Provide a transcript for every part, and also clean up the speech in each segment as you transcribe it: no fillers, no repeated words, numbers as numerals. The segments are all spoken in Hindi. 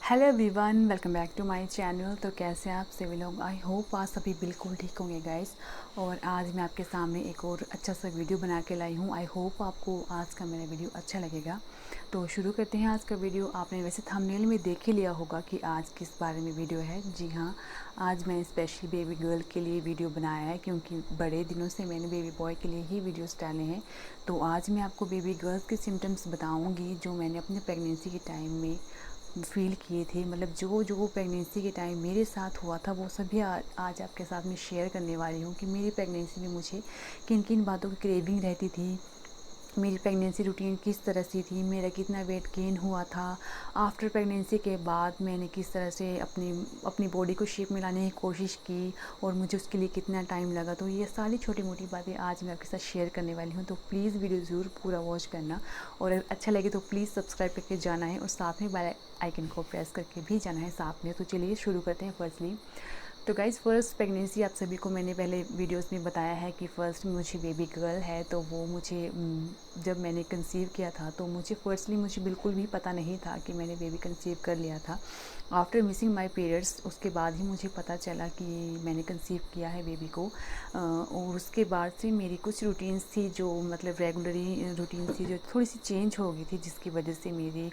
Hello everyone, welcome back to my channel. तो कैसे हैं आप सभी लोग? आई होप आप सभी बिल्कुल ठीक होंगे गाइस। और आज मैं आपके सामने एक और अच्छा सा वीडियो बना के लाई हूँ। आई होप आपको आज का मेरा वीडियो अच्छा लगेगा। तो शुरू करते हैं आज का वीडियो। आपने वैसे थंबनेल में देख ही लिया होगा कि आज किस बारे में वीडियो है। जी हाँ, आज मैंने स्पेशली बेबी गर्ल के लिए वीडियो बनाया है, क्योंकि बड़े दिनों से मैंने बेबी बॉय के लिए ही वीडियोस डाले हैं। तो आज मैं आपको बेबी गर्ल्स के सिम्टम्स बताऊँगी जो मैंने अपने प्रेगनेंसी के टाइम में फ़ील किए थे। मतलब जो प्रेगनेंसी के टाइम मेरे साथ हुआ था वो सभी आज आपके साथ में शेयर करने वाली हूँ कि मेरी प्रेगनेंसी में मुझे किन किन बातों की क्रेविंग रहती थी, मेरी प्रेगनेंसी रूटीन किस तरह से थी, मेरा कितना वेट गेन हुआ था, आफ्टर प्रेगनेंसी के बाद मैंने किस तरह से अपनी बॉडी को शेप में लाने की कोशिश की और मुझे उसके लिए कितना टाइम लगा। तो ये सारी छोटी मोटी बातें आज मैं आपके साथ शेयर करने वाली हूँ। तो प्लीज़ वीडियो ज़रूर पूरा वॉच करना, और अगर अच्छा लगे तो प्लीज़ सब्सक्राइब करके जाना है और साथ में बेल आइकन को प्रेस करके भी जाना है साथ में। तो चलिए शुरू करते हैं। फर्स्टली तो गाइज़, फ़र्स्ट प्रेगनेंसी आप सभी को मैंने पहले वीडियोस में बताया है कि फ़र्स्ट मुझे बेबी गर्ल है। तो वो मुझे जब मैंने कंसीव किया था तो मुझे बिल्कुल भी पता नहीं था कि मैंने बेबी कंसीव कर लिया था। आफ्टर मिसिंग माय पीरियड्स उसके बाद ही मुझे पता चला कि मैंने कंसीव किया है बेबी को। और उसके बाद से मेरी कुछ रूटीन्स थी जो मतलब रेगुलरी रूटीन थी जो थोड़ी सी चेंज हो गई थी, जिसकी वजह से मेरी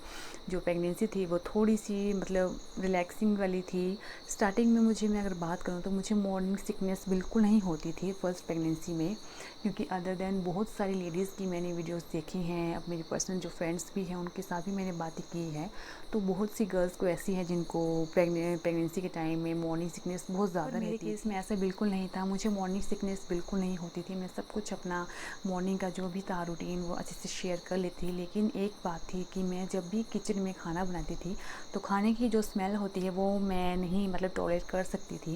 जो प्रेगनेंसी थी वो थोड़ी सी मतलब रिलैक्सिंग वाली थी। स्टार्टिंग में मैं अगर बात करूँ तो मुझे मॉर्निंग सिकनेस बिल्कुल नहीं होती थी फर्स्ट प्रेगनेंसी में, क्योंकि अदर देन बहुत सारी लेडीज़ की मैंने वीडियोस देखी हैं। अब मेरी पर्सनल जो फ्रेंड्स भी हैं उनके साथ भी मैंने बातें की है। तो बहुत सी गर्ल्स को ऐसी हैं जिनको प्रेगनेंसी के टाइम में मॉर्निंग सिकनेस बहुत ज़्यादा रहती है। मेरे केस में ऐसा बिल्कुल नहीं था, मुझे मॉर्निंग सिकनेस बिल्कुल नहीं होती थी। मैं सब कुछ अपना मॉर्निंग का जो भी था रूटीन वो अच्छे से शेयर कर लेती। लेकिन एक बात थी कि मैं जब भी किचन में खाना बनाती थी तो खाने की जो स्मेल होती है वो मैं नहीं मतलब टॉलरेट कर सकती थी।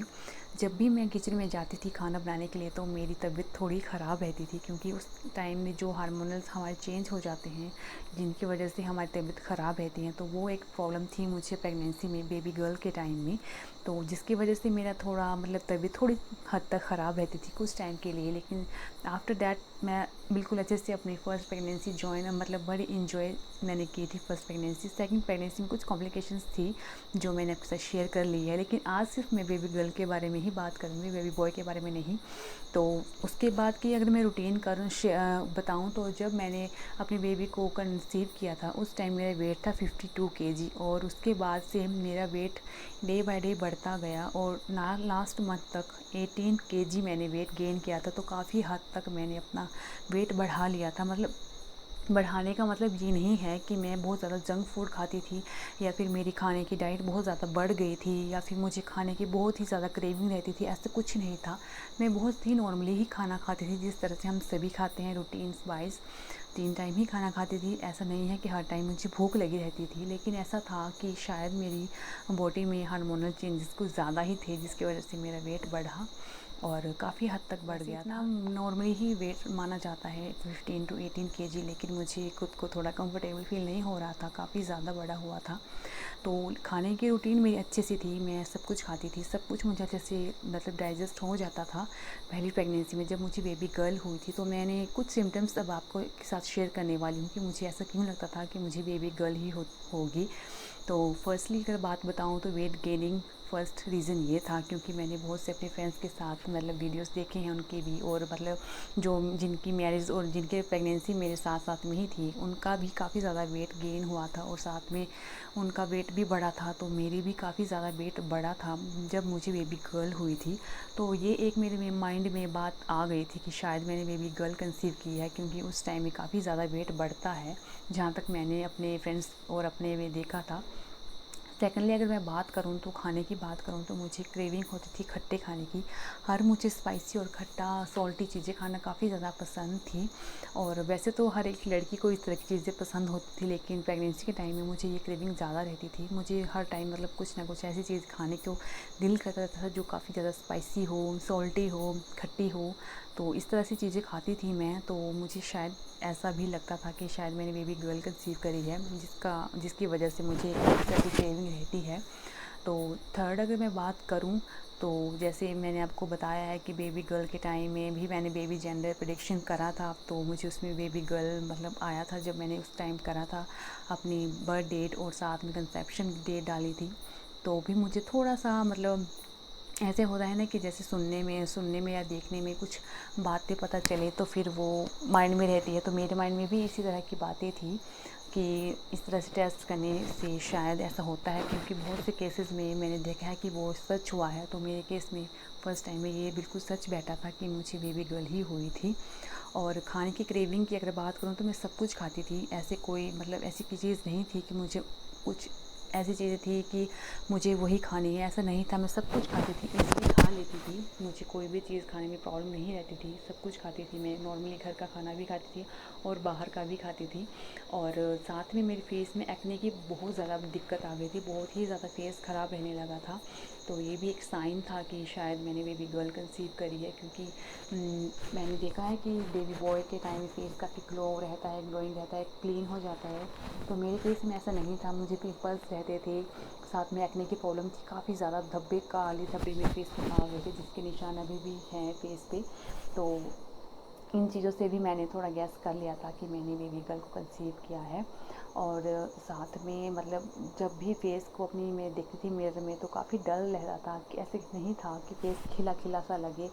जब भी मैं किचन में जाती थी खाना बनाने के लिए तो मेरी तबीयत थोड़ी ख़राब रहती थी, क्योंकि उस टाइम में जो हार्मोनल्स हमारे चेंज हो जाते हैं जिनकी वजह से हमारी तबीयत ख़राब रहती है। तो वो एक प्रॉब्लम थी मुझे प्रेगनेंसी में बेबी गर्ल के टाइम में। तो जिसकी वजह से मेरा थोड़ा मतलब तबीयत थोड़ी हद तक ख़राब रहती थी कुछ टाइम के लिए। लेकिन आफ्टर दैट मैं बिल्कुल अच्छे से अपनी फ़र्स्ट प्रेगनेंसी मतलब बड़ी इंजॉय मैंने की थी फ़र्स्ट प्रेगनेंसी। सेकंड प्रेगनेंसी में कुछ कॉम्प्लिकेशंस थी जो मैंने आपके साथ शेयर कर ली है, लेकिन आज सिर्फ मैं बेबी गर्ल के बारे में ही बात करूँगी, बेबी बॉय के बारे में नहीं। तो उसके बाद की अगर मैं रूटीन बताऊँ तो जब मैंने अपनी बेबी को कंसीव किया था उस टाइम मेरा वेट था 52 केजी, और उसके बाद से मेरा वेट डे बाय डे बढ़ता गया और लास्ट मंथ तक 18 केजी मैंने वेट गेन किया था। तो काफ़ी हद तक मैंने अपना वेट बढ़ा लिया था। मतलब बढ़ाने का मतलब ये नहीं है कि मैं बहुत ज़्यादा जंक फूड खाती थी या फिर मेरी खाने की डाइट बहुत ज़्यादा बढ़ गई थी या फिर मुझे खाने की बहुत ही ज़्यादा क्रेविंग रहती थी, ऐसा कुछ नहीं था। मैं बहुत ही नॉर्मली ही खाना खाती थी जिस तरह से हम सभी खाते हैं रूटीन्स वाइज। 3 टाइम ही खाना खाती थी। ऐसा नहीं है कि हर टाइम मुझे भूख लगी रहती थी, लेकिन ऐसा था कि शायद मेरी बॉडी में हार्मोनल चेंजेस कुछ ज़्यादा ही थे जिसकी वजह से मेरा वेट बढ़ा और काफ़ी हद तक बढ़ गया था। नॉर्मली ही वेट माना जाता है 15 टू 18 केजी, लेकिन मुझे खुद को थोड़ा कंफर्टेबल फील नहीं हो रहा था, काफ़ी ज़्यादा बड़ा हुआ था। तो खाने की रूटीन मेरी अच्छे से थी, मैं सब कुछ खाती थी, सब कुछ मुझे अच्छे से मतलब डाइजेस्ट हो जाता था। पहली प्रेगनेंसी में जब मुझे बेबी गर्ल हुई थी तो मैंने कुछ सिम्टम्स अब आपको के साथ शेयर करने वाली हूँ कि मुझे ऐसा क्यों लगता था कि मुझे बेबी गर्ल ही होगी। तो फर्स्टली अगर बात बताऊँ तो वेट गेनिंग फर्स्ट रीज़न ये था, क्योंकि मैंने बहुत से अपने फ्रेंड्स के साथ मतलब वीडियोस देखे हैं उनके भी, और मतलब जो जिनकी मैरिज और जिनके प्रेगनेंसी मेरे साथ साथ में ही थी उनका भी काफ़ी ज़्यादा वेट गेन हुआ था और साथ में उनका वेट भी बढ़ा था। तो मेरी भी काफ़ी ज़्यादा वेट बढ़ा था जब मुझे बेबी गर्ल हुई थी। तो ये एक मेरे माइंड में बात आ गई थी कि शायद मैंने बेबी गर्ल कंसीव की है, क्योंकि उस टाइम में काफ़ी ज़्यादा वेट बढ़ता है जहाँ तक मैंने अपने फ्रेंड्स और अपने में देखा था। सेकेंडली अगर मैं बात करूँ तो खाने की बात करूँ तो मुझे क्रेविंग होती थी खट्टे खाने की। मुझे स्पाइसी और खट्टा सॉल्टी चीज़ें खाना काफ़ी ज़्यादा पसंद थी, और वैसे तो हर एक लड़की को इस तरह की चीज़ें पसंद होती थी, लेकिन प्रेगनेंसी के टाइम में मुझे ये क्रेविंग ज़्यादा रहती थी। मुझे हर टाइम मतलब कुछ ना कुछ ऐसी चीज़ खाने को दिल करता था जो काफ़ी ज़्यादा स्पाइसी हो, सॉल्टी हो, खट्टी हो। तो इस तरह से चीज़ें खाती थी मैं। तो मुझे शायद ऐसा भी लगता था कि शायद मैंने बेबी गर्ल कंसीव करी है, जिसकी वजह से मुझे एक तरह की क्रेविंग रहती है। तो थर्ड अगर मैं बात करूँ तो जैसे मैंने आपको बताया है कि बेबी गर्ल के टाइम में भी मैंने बेबी जेंडर प्रेडिक्शन करा था, तो मुझे उसमें बेबी गर्ल मतलब आया था जब मैंने उस टाइम करा था अपनी बर्थ डेट और साथ में कंसेप्शन डेट डाली थी। तो भी मुझे थोड़ा सा मतलब ऐसे होता है ना कि जैसे सुनने में या देखने में कुछ बातें पता चले तो फिर वो माइंड में रहती है। तो मेरे माइंड में भी इसी तरह की बातें थी कि इस तरह से टेस्ट करने से शायद ऐसा होता है, क्योंकि बहुत से केसेस में मैंने देखा है कि वो सच हुआ है। तो मेरे केस में फ़र्स्ट टाइम में ये बिल्कुल सच बैठा था कि मुझे बेबी गर्ल ही हुई थी। और खाने की क्रेविंग की अगर बात करूँ तो मैं सब कुछ खाती थी, ऐसे कोई मतलब ऐसी कोई चीज़ नहीं थी कि मुझे कुछ ऐसी चीज़ें थी कि मुझे वही खानी है, ऐसा नहीं था। मैं सब कुछ खाती थी, ईज़िली खा लेती थी, मुझे कोई भी चीज़ खाने में प्रॉब्लम नहीं रहती थी, सब कुछ खाती थी मैं। नॉर्मली घर का खाना भी खाती थी और बाहर का भी खाती थी। और साथ में मेरे फेस में एक्ने की बहुत ज़्यादा दिक्कत आ गई थी, बहुत ही ज़्यादा फेस ख़राब रहने लगा था। तो ये भी एक साइन था कि शायद मैंने बेबी गर्ल कंसीव करी है, क्योंकि मैंने देखा है कि बेबी बॉय के टाइम में फेस काफ़ी ग्लो रहता है, ग्लोइंग रहता है, क्लीन हो जाता है। तो मेरे फेस में ऐसा नहीं था, मुझे पिंपल्स रहते थे, साथ में एक्ने की प्रॉब्लम थी, काफ़ी ज़्यादा धब्बे काले धब्बे मेरे फेस पे आ गए थे, जिसके निशान अभी भी हैं फेस पे। तो इन चीज़ों से भी मैंने थोड़ा गैस कर लिया था कि मैंने बेबी गर्ल को कंसीव किया है। और साथ में मतलब जब भी फेस को अपनी मैं देखती थी मिरर में तो काफ़ी डल लग रहा था, कि ऐसे नहीं था कि फेस खिला खिला सा लगे,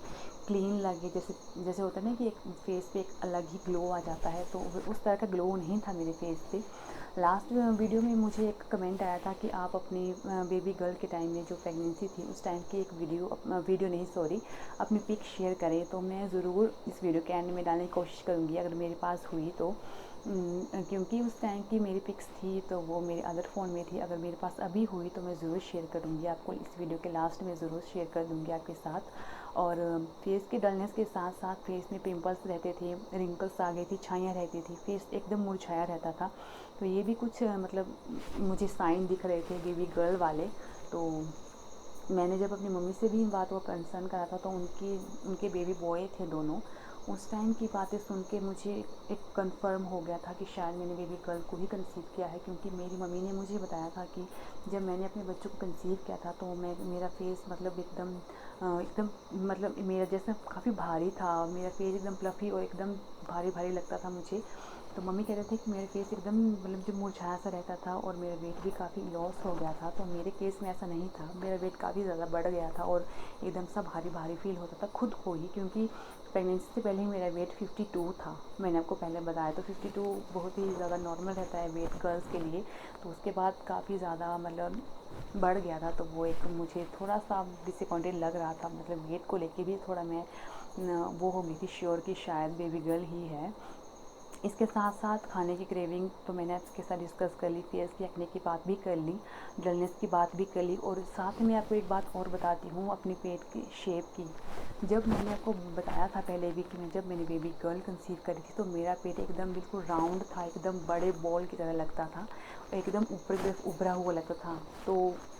क्लीन लगे, जैसे जैसे होता है ना कि एक फेस पे एक अलग ही ग्लो आ जाता है। तो उस तरह का ग्लो नहीं था मेरे फेस पे। लास्ट वीडियो में मुझे एक कमेंट आया था कि आप अपनी बेबी गर्ल के टाइम में जो प्रेगनेंसी थी उस टाइम की एक वीडियो नहीं सॉरी अपनी पिक शेयर करें। तो मैं ज़रूर इस वीडियो के एंड में डालने की कोशिश करूँगी अगर मेरे पास हुई तो। क्योंकि उस टाइम की मेरी पिक्स थी तो वो मेरे अदर फ़ोन में थी। अगर मेरे पास अभी हुई तो मैं ज़रूर शेयर करूँगी आपको, इस वीडियो के लास्ट में ज़रूर शेयर कर दूँगी आपके साथ। और फेस की डलनेस के साथ साथ फेस में पिंपल्स रहते थे, रिंकल्स आ गई थी, छाइयाँ रहती थी, फेस एकदम मुरझाया रहता था। तो ये भी कुछ मतलब मुझे साइन दिख रहे थे बेबी गर्ल वाले। तो मैंने जब अपनी मम्मी से भी इन बातों का कंसर्न करा था तो उनके बेबी बॉय थे दोनों। उस टाइम की बातें सुन के मुझे एक कंफर्म हो गया था कि शायद मैंने बेबी गर्ल को ही कंसीव किया है, क्योंकि मेरी मम्मी ने मुझे बताया था कि जब मैंने अपने बच्चों को कंसीव किया था तो मेरा फेस मतलब एकदम मतलब मेरा जैसा काफ़ी भारी था, मेरा फेस एकदम फ्लफ़ी और एकदम भारी भारी लगता था मुझे। तो मम्मी कह रहे थे कि मेरा फेस एकदम मतलब जो मुरझाया सा रहता था और मेरा वेट भी काफ़ी लॉस हो गया था। तो मेरे केस में ऐसा नहीं था, मेरा वेट काफ़ी ज़्यादा बढ़ गया था और एकदम सा भारी भारी फील होता था खुद को ही, क्योंकि प्रेगनेंसी से पहले ही मेरा वेट 52 था। मैंने आपको पहले बताया, तो 52 बहुत ही ज़्यादा नॉर्मल रहता है वेट गर्ल्स के लिए। तो उसके बाद काफ़ी ज़्यादा मतलब बढ़ गया था, तो वो एक मुझे थोड़ा सा डिसअपॉइंटेड लग रहा था। मतलब वेट को लेके भी थोड़ा मैं वो हो गई थी श्योर कि शायद बेबी गर्ल ही है। इसके साथ साथ खाने की क्रेविंग तो मैंने आपके साथ डिस्कस कर ली, फेस की एक्ने की बात भी कर ली, डलनेस की बात भी कर ली। और साथ में आपको एक बात और बताती हूँ अपनी पेट की शेप की। जब मैंने आपको बताया था पहले भी कि जब मैंने बेबी गर्ल कंसीव करी थी तो मेरा पेट एकदम बिल्कुल राउंड था, एकदम बड़े बॉल की तरह लगता था, एकदम ऊपर की तरफ उभरा हुआ लगता था। तो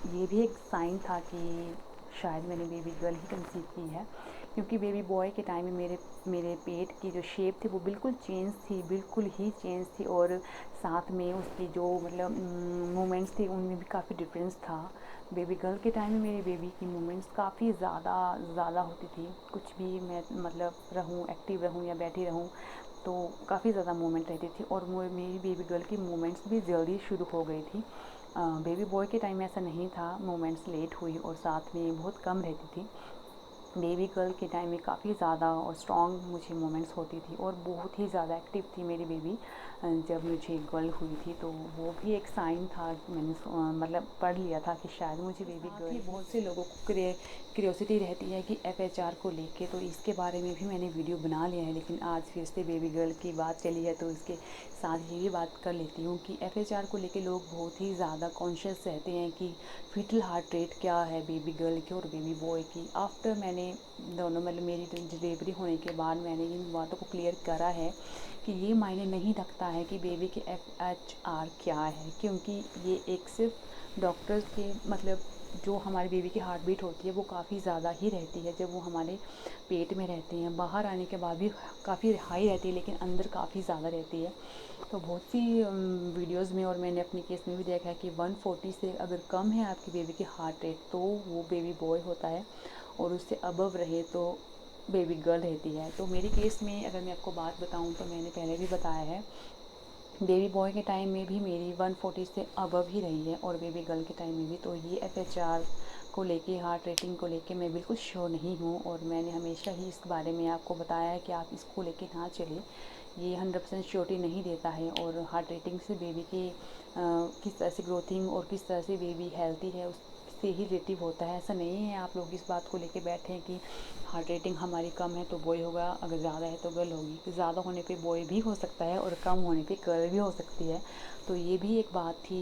ये भी एक साइन था कि शायद मैंने बेबी गर्ल ही कंसीव की है, क्योंकि बेबी बॉय के टाइम में मेरे पेट की जो शेप थी वो बिल्कुल चेंज थी, बिल्कुल ही चेंज थी। और साथ में उसकी जो मतलब मूवमेंट्स थी उनमें भी काफ़ी डिफरेंस था। बेबी गर्ल के टाइम में मेरे बेबी की मूवमेंट्स काफ़ी ज़्यादा होती थी, कुछ भी मैं मतलब रहूँ, एक्टिव रहूँ या बैठी रहूँ तो काफ़ी ज़्यादा मूवमेंट रहती थी। और मेरी बेबी गर्ल की मूवमेंट्स भी जल्दी शुरू हो गई थी। बेबी बॉय के टाइम में ऐसा नहीं था, मूवमेंट्स लेट हुई और साथ में बहुत कम रहती थी। बेबी गर्ल के टाइम में काफ़ी ज़्यादा और स्ट्रॉन्ग मुझे मोमेंट्स होती थी और बहुत ही ज़्यादा एक्टिव थी मेरी बेबी जब मुझे गर्ल हुई थी। तो वो भी एक साइन था, मैंने मतलब पढ़ लिया था कि शायद मुझे बेबी गर्ल। बहुत से लोगों को क्यूरियोसिटी रहती है कि FHR को लेके, तो इसके बारे में भी मैंने वीडियो बना लिया है, लेकिन आज फिर से बेबी गर्ल की बात चली है तो इसके साथ ये भी बात कर लेती हूँ कि FHR को लेके लोग बहुत ही ज़्यादा कॉन्शियस रहते हैं कि फीटल हार्ट रेट क्या है बेबी गर्ल की और बेबी बॉय की। आफ्टर मैंने दोनों मतलब मेरी डिलीवरी होने के बाद मैंने इन बातों को क्लियर करा है कि ये मायने नहीं रखता है कि बेबी के FHR क्या है, क्योंकि ये एक सिर्फ डॉक्टर्स के मतलब जो हमारे बेबी की हार्ट बीट होती है वो काफ़ी ज़्यादा ही रहती है जब वो हमारे पेट में रहते हैं। बाहर आने के बाद भी काफ़ी हाई रहती है लेकिन अंदर काफ़ी ज़्यादा रहती है। तो बहुत सी वीडियोज़ में और मैंने अपने केस में भी देखा है कि 140 से अगर कम है आपकी बेबी की हार्ट रेट तो वो बेबी बॉय होता है, और उससे अबव रहे तो बेबी गर्ल रहती है। तो मेरे केस में अगर मैं आपको बात बताऊं तो मैंने पहले भी बताया है, बेबी बॉय के टाइम में भी मेरी 140 से अबव ही रही है, और बेबी गर्ल के टाइम में भी। तो ये FHR को लेके, हार्ट रेटिंग को लेके मैं बिल्कुल श्योर नहीं हूँ, और मैंने हमेशा ही इस बारे में आपको बताया है कि आप इसको लेके ना चलें। ये 100% श्योरिटी नहीं देता है, और हार्ट रेटिंग से बेबी की किस तरह से ग्रोथिंग और किस तरह से बेबी हेल्थी है उससे ही रिलेटिव होता है। ऐसा नहीं है आप लोग इस बात को लेके बैठे हैं कि हार्ट रेटिंग हमारी कम है तो बॉय होगा, अगर ज़्यादा है तो गर्ल होगी। तो ज़्यादा होने पे बॉय भी हो सकता है और कम होने पे गर्ल भी हो सकती है। तो ये भी एक बात थी,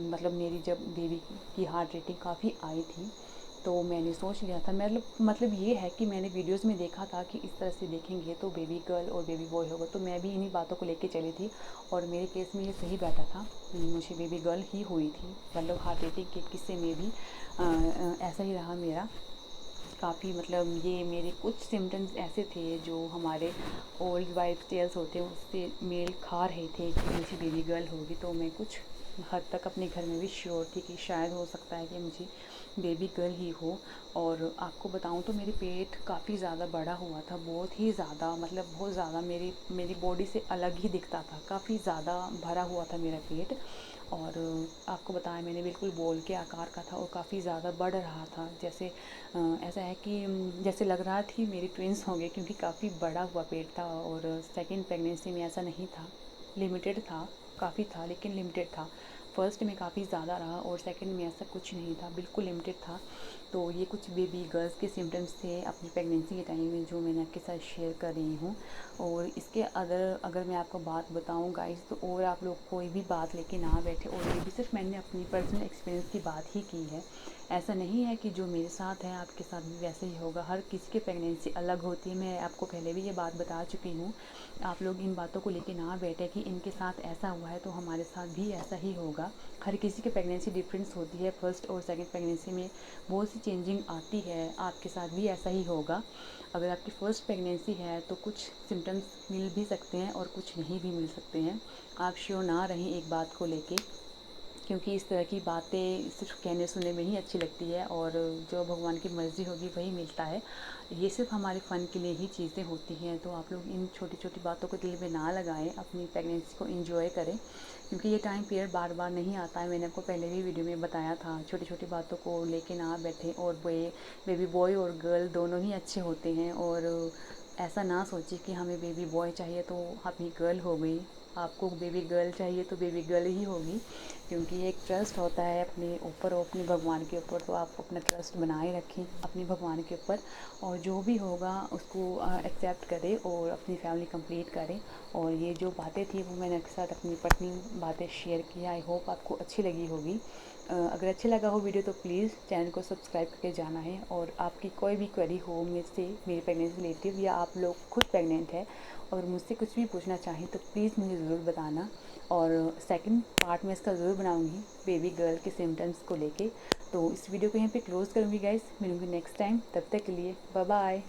मतलब मेरी जब बेबी की हार्ट रेटिंग काफ़ी आई थी तो मैंने सोच लिया था, मतलब ये है कि मैंने वीडियोस में देखा था कि इस तरह से देखेंगे तो बेबी गर्ल और बेबी बॉय होगा, तो मैं भी इन्हीं बातों को लेके चली थी, और मेरे केस में ये सही बैठा था। मुझे बेबी गर्ल ही हुई थी, मतलब हार्ट रेटिंग के किस्से में भी ऐसा ही रहा मेरा। काफ़ी मतलब ये मेरे कुछ सिम्टम्स ऐसे थे जो हमारे ओल्ड वाइफ टेल्स होते हैं उससे मेल खा रहे थे कि मुझे बेबी गर्ल होगी। तो मैं कुछ हद तक अपने घर में भी श्योर थी कि शायद हो सकता है कि मुझे बेबी गर्ल ही हो। और आपको बताऊं तो मेरे पेट काफ़ी ज़्यादा बड़ा हुआ था, बहुत ही ज़्यादा, मतलब बहुत ज़्यादा मेरी बॉडी से अलग ही दिखता था, काफ़ी ज़्यादा भरा हुआ था मेरा पेट। और आपको बताया मैंने, बिल्कुल बॉल के आकार का था और काफ़ी ज़्यादा बढ़ रहा था, जैसे ऐसा है कि जैसे लग रहा थी मेरी ट्विंस होंगे, क्योंकि काफ़ी बड़ा हुआ पेट था। और सेकंड प्रेगनेंसी में ऐसा नहीं था, लिमिटेड था, काफ़ी था लेकिन लिमिटेड था। फर्स्ट में काफ़ी ज़्यादा रहा और सेकंड में ऐसा कुछ नहीं था, बिल्कुल लिमिटेड था। तो ये कुछ बेबी गर्ल्स के सिम्टम्स थे अपनी प्रेगनेंसी के टाइम में जो मैंने आपके साथ शेयर कर रही हूँ। और इसके अगर मैं आपको बात बताऊँ गाइस, तो और आप लोग कोई भी बात लेके ना बैठे, और ये भी सिर्फ मैंने अपनी पर्सनल एक्सपीरियंस की बात ही की है। ऐसा नहीं है कि जो मेरे साथ है आपके साथ भी वैसे ही होगा, हर किसी की प्रेगनेंसी अलग होती है। मैं आपको पहले भी ये बात बता चुकी हूँ। आप लोग इन बातों को लेके ना बैठे कि इनके साथ ऐसा हुआ है तो हमारे साथ भी ऐसा ही होगा। हर किसी की प्रेगनेंसी डिफरेंस होती है, फर्स्ट और सेकंड प्रेगनेंसी में बहुत सी चेंजिंग आती है, आपके साथ भी ऐसा ही होगा। अगर आपकी फ़र्स्ट प्रेगनेंसी है तो कुछ सिम्टम्स मिल भी सकते हैं और कुछ नहीं भी मिल सकते हैं। आप श्योर ना रहें एक बात को लेके, क्योंकि इस तरह की बातें सिर्फ कहने सुनने में ही अच्छी लगती है, और जो भगवान की मर्ज़ी होगी वही मिलता है। ये सिर्फ हमारे फ़न के लिए ही चीज़ें होती हैं। तो आप लोग इन छोटी छोटी बातों को दिल में ना लगाएं, अपनी प्रेगनेंसी को एंजॉय करें, क्योंकि ये टाइम पीरियड बार बार नहीं आता है। मैंने आपको पहले भी वीडियो में बताया था, छोटी छोटी बातों को लेके ना बैठे। और बेबी बॉय और गर्ल दोनों ही अच्छे होते हैं, और ऐसा ना सोचिए कि हमें बेबी बॉय चाहिए तो अपनी गर्ल हो गई, आपको बेबी गर्ल चाहिए तो बेबी गर्ल ही होगी। क्योंकि एक ट्रस्ट होता है अपने ऊपर और अपने भगवान के ऊपर, तो आप अपना ट्रस्ट बनाए रखें अपने भगवान के ऊपर, और जो भी होगा उसको एक्सेप्ट करें और अपनी फैमिली कंप्लीट करें। और ये जो बातें थी वो मैंने आपके साथ अपनी पर्सनल बातें शेयर की। आई होप आपको अच्छी लगी होगी। अगर अच्छा लगा हो वीडियो तो प्लीज़ चैनल को सब्सक्राइब करके जाना है। और आपकी कोई भी क्वेरी हो मुझसे, मेरी प्रेगनेंसी रिलेटिव, या आप लोग खुद प्रेग्नेंट है और मुझसे कुछ भी पूछना चाहें तो प्लीज़ मुझे ज़रूर बताना। और सेकंड पार्ट में इसका ज़रूर बनाऊंगी बेबी गर्ल के सिम्टम्स को लेके। तो इस वीडियो को यहीं पे क्लोज़ करूँगी गाइस, मिलूँगी नेक्स्ट टाइम, तब तक के लिए बाय बाय।